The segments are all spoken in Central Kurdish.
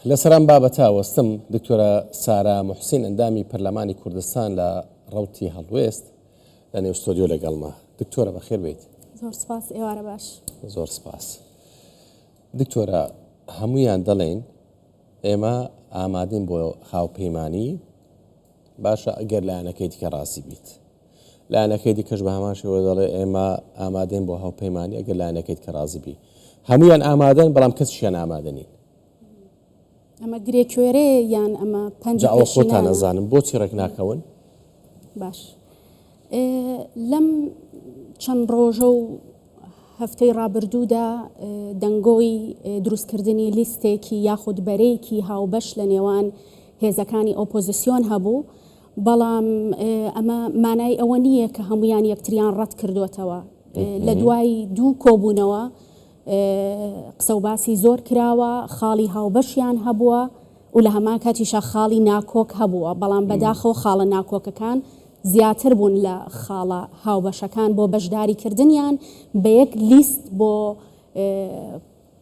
لەسەران بابەتە وەستم دکتۆرە سارا موحسین ئەندامی پەرلەمانی کوردستان لە ڕەوتی هەڵوێست لە نێو ستۆدیۆ لەگەڵما. دکتۆرە بەخێر بێیت. زۆر سپاس، ئێوارە باش. زۆر سپاس. دکتۆرە هەمویان دەڵێن ئێمە ئامادەین بۆ هاوپەیمانی، باشە ئەگەر لایەنەکەی دیکە ڕاستی بیت. لایەنەکەی دیکەش بە هەمان شێوە دەڵێ ئێمە ئامادەین بۆ هاوپەیمانی ئەگەر لایەنەکەی دیکە ڕازی بی. هەمویان ئامادەن بەڵام کەسیشیان ئامادەنین. ئەمە گرێکوێرێ یان ئەمە پەنج ئەوە خۆتان نەزانم بۆچی ڕێک ناکەون؟ باش، لەم چەند ڕۆژە و هەفتەی ڕابردوودا دەنگۆی دروستکردنی لیستێکی یاخود بەرەیەکی هاوبەش لە نێوان هێزەکانی ئۆپۆزیسیۆن هەبوو، بەڵام ئەمە مانای ئەوە نییە کە هەمویان یەکتریان ڕەت کردوێتەوە. لە دوای دوو کۆبوونەوە قسە و باسی زۆر کراوە، خاڵی هاوبەشیان هەبووە و لە هەمان کاتیشە خاڵی ناکۆک هەبووە، بەڵام بەداخەوە خاڵە ناکۆکەکان زیاتر بوون لە خاڵە هاوبەشەکان بۆ بەشداریکردنیان بە یەک لیست بۆ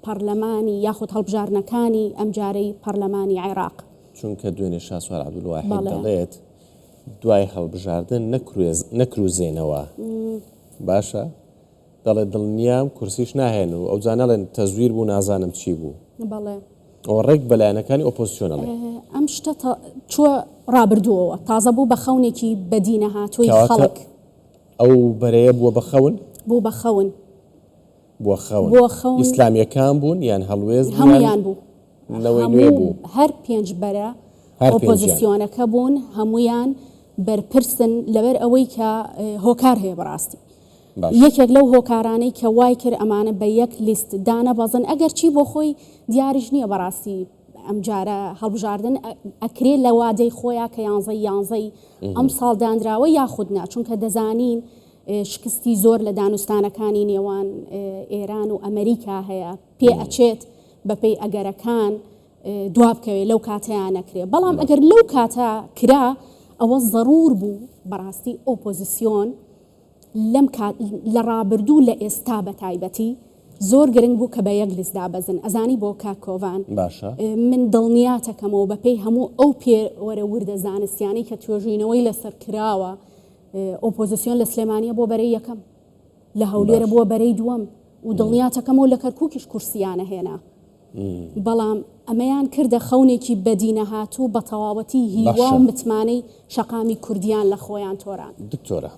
پەرلەمانی یاخود هەڵبژارنەکانی ئەمجارەی پەرلەمانی عێراق. چونکە دوێنێ شاسوار عەبدولواحید دەڵێت دوای هەڵبژاردن نەکروزێنەوە، باشە؟ دەڵێت دڵنیام کورسیش ناهێن و ئەو جانەڵێن تەزویر بوو نازانم چی بوو. بەڵێ ئەو ڕێک بەلایەنەکانی ئۆپۆزیسیۆنەڵێ ئەم شتە چووە ڕابردووەوە، تازە بوو بە خەونێکی بەدینە هاتووی خەڵک. ئەو بەرەیە بووە بە خەون؟ بوو بە خەون. بووە خەون. ئیسلامیەکان بوون یان هەڵوێز بوون؟ هەمویان بوو. نەوەی نوێ بوو. هەر پێنج بەرە ئۆپۆزیسیۆنەکە بوون، هەمویان بەرپرسن لەبەر ئەوەی کە هۆکار هەیە بەڕاستی. یەکێک لەو هۆکارانەی کە وای کرد ئەمانە بە یەک لیست دانەبەزن، ئەگەر چی بۆ خۆی دیاریش نییە بەڕاستی ئەم جارە هەڵبژاردن ئەکرێت لە وادەی خۆیان کە یانزەی ئەم ساڵ دانراوە یاخودنا، چونکە دەزانین شکستی زۆر لە دانوستانەکانی نێوان ئێران و ئەمریکا هەیە، پێ ئەچێت بەپێی ئەگەرەکان دوابکەوێت لەو کاتەیان نەکرێت. بەڵام ئەگەر لەو کاتە کرا ئەوە ضرور بوو بەڕاستی ئۆپۆزیسیۆن لە ڕابردوو لە ئێستا بە تایبەتی زۆر گرنگ بوو کە بە یەک لیست دابەزن. ئەزانی بۆ کاکۆڤان من دڵنیاتەکەمەوە بەپێی هەموو ئەو پێوەرە وردە زانستیانەی کە توێژینەوەی لەسەر کراوە، ئۆپۆزیسیۆن لە سلێمانیە بۆ بەرەی یەکەم، لە هەولێرە بووە بەرەی دووەم و دڵنیاتەکەمەوە لە کەرکووکیش کورسیانە هێنا. بەڵام ئەمەیان کردە خەونێکی بەدینە هاتوو بە تەواوەتی هیوا و متمانەی شەقامی کوردیان لە خۆیان تۆران. دکتۆرە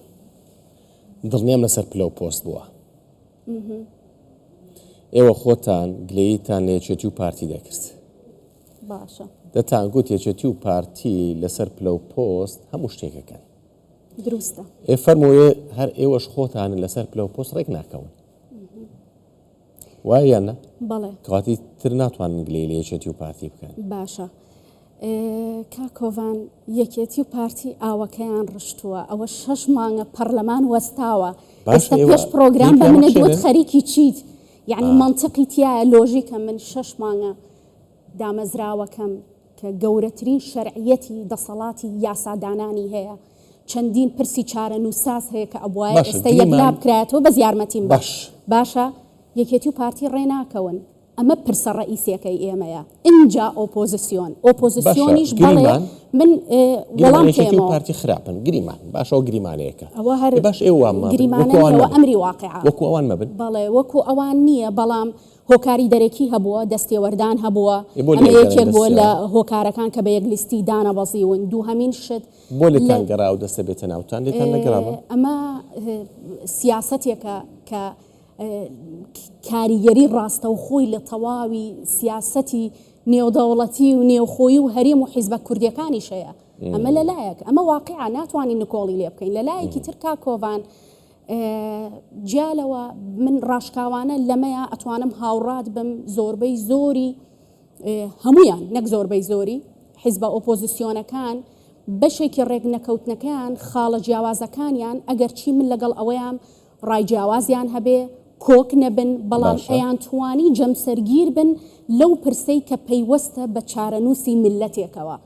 دڵنیام لەسەر پلە و پۆست بووە. ئێوە خۆتان گلەییتان لە یەکێتی و پارتی دەکرد. باشە. دەتان گوت یەکێتی و پارتی لەسەر پلە و پۆست هەموو شتێکەکەن. دروستە. فەرموویە هەر ئێوەش خۆتانن لەسەر پلە و پۆست ڕێک ناکەون. وایە یان نە؟ بەڵێ. کەواتی تر ناتوانن گلەی لە یەکێتی و پارتی بکەن. باشە. کاکۆڤان یەکێتی و پارتی ئاوەکەیان ڕشتووە، ئەوە 6 مانگە پەرلەمان وەستاوە، ئێستا پێش پرۆگرام بە منە دوت خەریکی چیت، یعنی منطقی تایە لۆژیکە من 6 مانگە دامەزراوەکەم کە گەورەترین شەرعیەتی دەسەڵاتی یاسادانانی هەیە، چەندین پرسی چارە نووساز هەیە کە ئەبوایە ئێستا یەکلا بکرایەتەوە بە زیارمەتیم باشە یەکێتی و پارتی ڕێناکەون. ئەمە پرسە ڕئیسیەکەی ئێمەیە، ئینجا ئۆپۆزیسیۆنیش بڵێ من وەڵام تێمەوە پارتی خراپن گریمان باشەوە گریمانەیەکە ئەوە هەر باش ئێوە گریمانەوە ئەمری واقعە وەکو ئەوان مەبن. بەڵێ وەکو ئەوان نییە، بەڵام هۆکاری دەرەکی هەبووە، دەستێوەردان هەبووە، ئەمە یەکێک بۆ لە هۆکارەکان کە بە یەکلیستی دانەبەزیون. دووهەمین شت بۆ لێتان گەڕا و دەستە بێتە ناوتان لێتان نەگەڕاوە. ئەمە سیاسەتێکە کە کاریگەری ڕاستە و خۆی لە تەواوی سیاسەتی نێودەوڵەتی و نێوخۆیی و هەرێم و حیزبە کوردیەکانیش هەیە. ئەمە لەلایەک ئەمە واقعا ناتوانین نکۆڵی لێ بکەین. لەلایەکی تر کاکۆڤان جیالەوە من ڕاشکاوانە لەمەیە ئەتوانم هاوڕات بم زۆربەی زۆری هەمویان نەک زۆربەی زۆری حیزبە ئۆپۆزیسیۆنەکان بەشێکی ڕێک نەکەوتنەکەیان خاڵە جیاوازەکانیان ئەگەر چی من لەگەڵ ئەوەیان ڕای جیاوازیان هەبێ کۆک نەبن، بەڵام ئەیان توانی جەمسەرگیر بن لەو پرسەی کە پەیوەستە بە چارەنووسی ملەتێکەوە.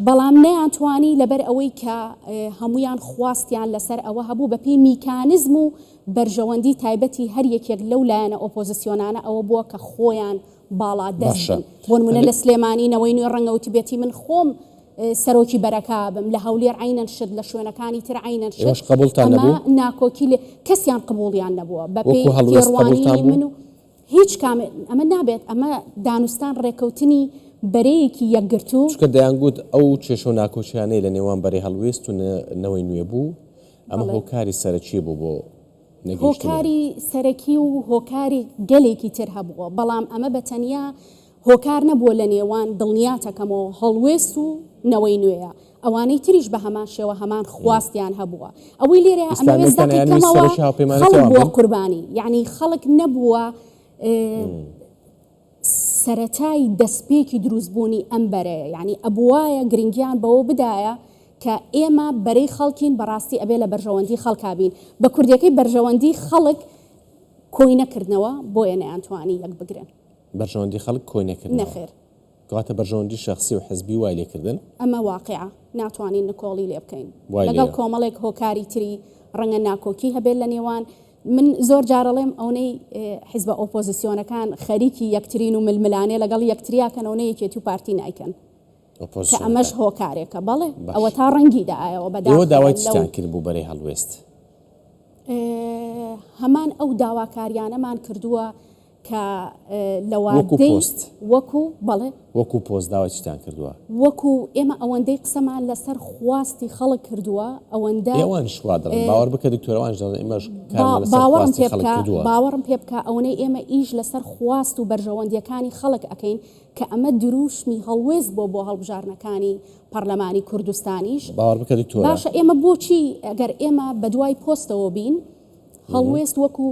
بەڵام نەیانتوانی لەبەر ئەوەی کە هەمویان خواستیان لەسەر ئەوە هەبوو بەپێی میکانزم و بەرژەوەندی تایبەتی هەر یەکێک لەو لایەنە ئۆپۆزیسیۆنانە ئەوە بووە کە خۆیان باڵا دەستن بۆ نمونە لە سلێمانینەوەی نوێ ڕەنگەوتی بێتی من خۆم سەرۆکی بەرەکا بم لە هەولێر عینەن شت لە شوێنەکانی تر عینەن شت ئەمە ناکۆکی لێ کەسیان قبوڵیان نەبووە بە پێی تێڕوانی من و هیچ کامل ئەمە نابێت ئەمە دانوستان ڕێکەوتنی بەرەیەکی یەکگرتوو چکە دەیانگوت ئەو کێشە و ناکۆچیانەی لە نێوان بەرەی هەڵوێست و نەوەی نوێ بوو ئەمە هۆکاری سەرەکی بوو بۆ هۆکاری سەرەکی و هۆکاری گەلێکی تر هەبووە بەڵام ئەمە بەتەنیا هۆکار نەبووە لە نێوان دڵنیاتەکەمەوە هەڵوێست و نەوەی نوێیە ئەوانەی تریش بە هەمان شێوە هەمان خواستیان هەبووە ئەوەی لێرە ئەمە وێزدەکەمەوە خەڵک بووە قوربانی یعنی خەڵک نەبووە سەرەتای دەستپێکی دروستبوونی ئەم بەرەیە یعنی ئەبوایە گرنگیان بەوە بدایە کە ئێمە بەرەی خەڵکین بەڕاستی ئەبێ لە بەرژەوەندی خەڵکابین بە کوردیەکەی بەرژەوەندی خەڵک کۆی نەکردنەوە بۆیە نەیانتوانی یەک بگرن بەرژەوەندی خەڵک کۆی نەکردن نەخێر کاتە بەرژەوەندی شخصی و حزبی وای لێکردن ئەمە واقعە ناتوانین نکۆڵی لێ بکەین لەگەڵ کۆمەڵێک هۆکاری تری ڕەنگە ناکۆکی هەبێت لە نێوان من زۆر جارەڵێم ئەوەی حیزبە ئۆپۆزیسیۆنەکان خەریکی یەکترین و ململانێ لەگەڵ یەکتریاکەن ئەوەی یەکێتی و پارتی نایکەن کە ئەمەش هۆکارێکە بەڵێ ئەوە تا ڕەنگی دایەوە بەداوە داوای چیتان کرد بوو بەرەی هەڵوێست هەمان ئەو داواکاریانەمان کردووە کە لەوادەی وەکو بەڵێ وەکو پۆست داوای چیتان کردووە وەکو ئێمە ئەوەندەی قسەمان لەسەر خواستی خەڵک کردووە ئەوەندە ئێوان شوا دەڵێن باوەڕ بکە دکتۆرەوانش دەڵێن ئێمەش باوەڕم پێ بکە ئەوەی ئێمە ئیش لەسەر خواست و بەرژەوەندیەکانی خەڵک ئەەکەین کە ئەمە دروشمی هەڵوێست بۆ هەڵبژارنەکانی پەرلەمانی کوردستانیش باوەڕ بکە دکتۆرە باشە ئێمە بۆچی ئەگەر ئێمە بەدوای پۆستەوە بین هەڵوێست وەکو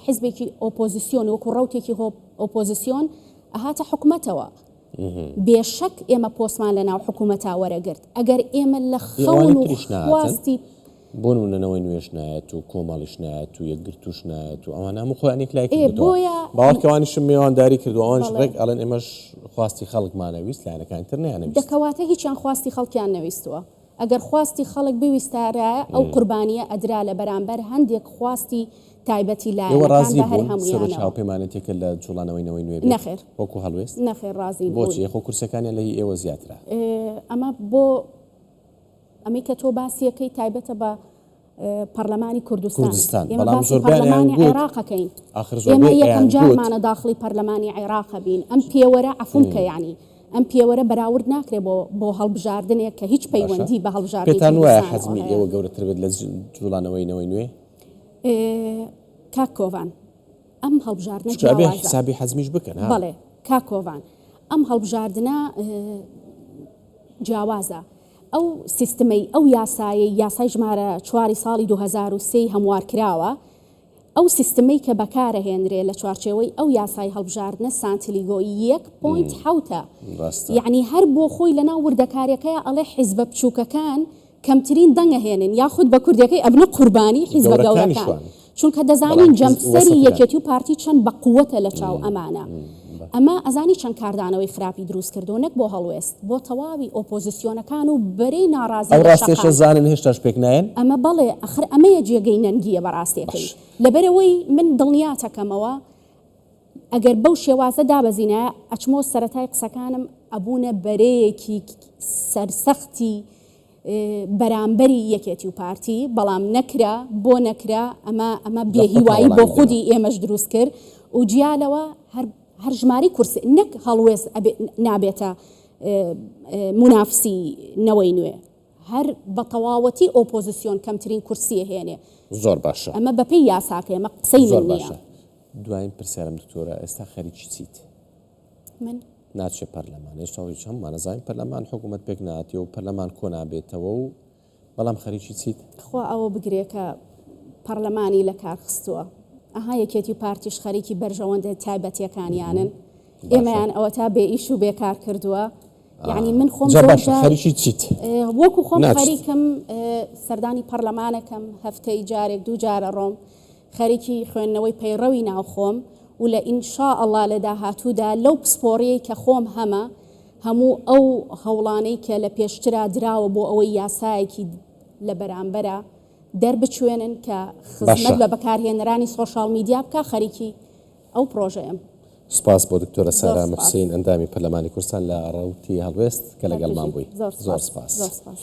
حیزبێکی ئۆپۆزیسیۆن وەکو ڕوتێکی ئۆپۆزیسیۆن ئەهاتە حکوومەتەوە بێشەک ئێمە پۆستمان لە ناو حکوومەتا وەرەگرت ئەگەر ئێمە لە خەون و خواستی بۆ نمونەوەی نوێش نایەت و کۆمەڵیش نایەت و یەکگرتوش نایەت و ئەوانە هەموو خۆیانێک لای باوەڕکەوانیشم میێوانداری کردو ئەوانش ڕێک ئەڵێن ئێمەش خواستی خەڵکمانەویست لایەنەکان تر نەیانەویست دەکەواتە هیچیان خواستی خەڵکیان نەویستووە ئەگەر خواستی خەڵک بویستارایە ئەو قوربانیە ئەدرا لە بەرامبەر هەندێک خواستی تایبەتی لایەنەکان بە هەر هەموویانەوە هاوپەیمانەتێکە لە جوڵانەوەی نوێ نەخێر وەکو هەڵوێست نەخێر ڕازین بۆچی خۆ کورسەکانیان لە ئێوە زیاترە ئەمە بۆ ئەمەی کە تۆ باسیەکەی تایبەتە بە پەرلەمانی کوردستان بەڵام زۆربیان عێراقەکەین ئێمە یەکەم جارمانە داخلی پەرلەمانی عێراق بین ئەم پێوەرە عەفوم کە یعنی ئەم پێوەرە بەراورد ناکرێت بۆ هەڵبژاردنێک کە هیچ پەیوەندی بە هەڵبژاردنی پێتان وایە حەزمی ئێوە گەورەتر بێت لە جوڵانەوەی نەوەی نوێ کاک کۆڤان ئەم هەڵبژاردنە حسابی حەزمیش بکەن بەڵێ کاک کۆڤان ئەم هەڵبژاردنە جیاوازە ئەو سیستمەی ئەو یاسای ژمارە 4 ساڵی 2023 هەموار کراوە ئەو سیستمەی کە بەکارەهێنرێ لە چوارچێوەی ئەو یاسای هەڵبژاردنە سانتیلیگۆی 1.7 یعنی هەر بۆ خۆی لە ناو وردەکاریەکەیە ئەڵێ حیزبە بچووکەکان کەمترین دەنگەهێنن یاخود بە کوردەکەی ئەبنە قوربانی حیزبە گەورەکان چونکە دەزانین جەمسەری یەکێتی و پارتی چەند بەقووەتە لە چاو ئەمانە ئەمە ئەزانی چەند کاردانەوەی خراپی دروست کردو نەک بۆ هەڵوێست بۆ تەواوی ئۆپۆزیسیۆنەکان و بەرەی ناڕازی ڕاستیشە زانن هێشتاش پێک نایەن ئەمە بەڵێ ئەخر ئەمەیە جێگەی نەنگیە بەڕاستیەکەی لەبەرەوەی من دڵنیاتەکەمەوە ئەگەر بەو شێوازە دابەزینە ئەچمۆ سەرەتای قسەکانم ئەبوونە بەرەیەکی سەرسەختی بەرامبەری یەکێتی و پارتی بەڵام نەکرا بۆ نەکرا ئەمە بێهیوایی بۆ خودی ئێمەش دروست کرد و جیالەوە هەر ژماری کورسی نەک هەڵوێست نابێتە منافسی نەوەی نوێ هەر بە تەواوەتی ئۆپۆزیسیۆن کەمترین کورسیە هێنێ زۆر باشە ئەمە بەپێی یاساکە ئەمە قسەی من نییە دوایین پرسیارم دکتۆرە ئێستا خەریکی چیت من ناچێ پەرلەمان ئێستا هیچ هەمومانەزانین پەرلەمان حکوومەت پێک ناتێ و پەرلەمان کۆ نابێتەوە و بەڵام خەریکی چیت خوا ئەوە بگرێکە پەرلەمانی لە کارخستووە ئەها یەکێتی و پارتیش خەریکی بەرژەوەندە تایبەتیەکانیانن ئێمەیان ئەوە تا بێ ئیش و بێکار کردووە یعنی من خۆم خەریکی چیت وەکو خۆم خەریکم سەردانی پەرلەمانەکەم هەفتەی جارێک دوو جارە ڕۆم خەریکی خوێندنەوەی پەیڕەوی ناوخۆم و لە ئینشاء ئەڵڵا لە داهاتوودا لەو پسپۆڕیەی کە خۆم هەموو ئەو هەوڵانەی کە لە پێشترا دراوە بۆ ئەوەی یاسایەکی لە بەرامبەرە دەربچوێنن کە خزمەت بە بەکارهێنەرانی سۆشال میدیا بکە خەریکی ئەو پرۆژەیەم سپاس بۆ دکتۆرە سارا محسین ئەندامی پەرلەمانی کوردستان لە ڕەوتی هەڵوێست کە لەگەڵمان بووی. زۆر سپاس. سپاس.